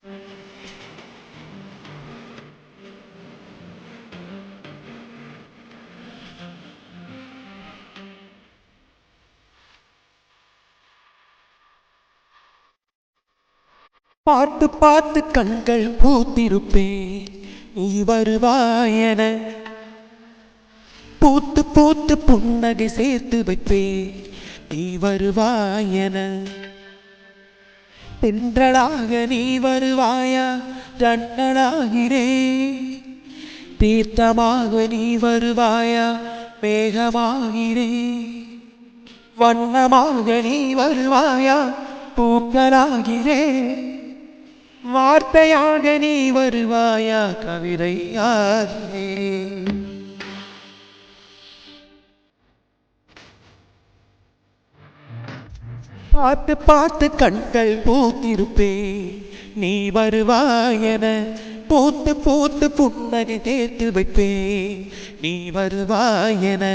பார்த்து பார்த்து கண்கள் பூத்திருப்பேன் நீ வருவாயென. பூத்து பூத்து புன்னகை சேர்த்து வைப்பேன் நீ வருவாயென. தென்றலாக நீ வருவாயா ஜன்னலாகிறே. தீர்த்தமாக நீ வருவாயா மேகமாகிறே. வண்ணமாக நீ வருவாயா பூக்களாகிறே. வார்த்தையாக நீ வருவாயா கவிதையாகிறே. பார்த்து பார்த்து கண்கள் பூத்திருப்பேன் நீ வருவாயென. பூத்து பூத்து புன்னகை சேர்த்து வைப்பேன் நீ வருவாயென.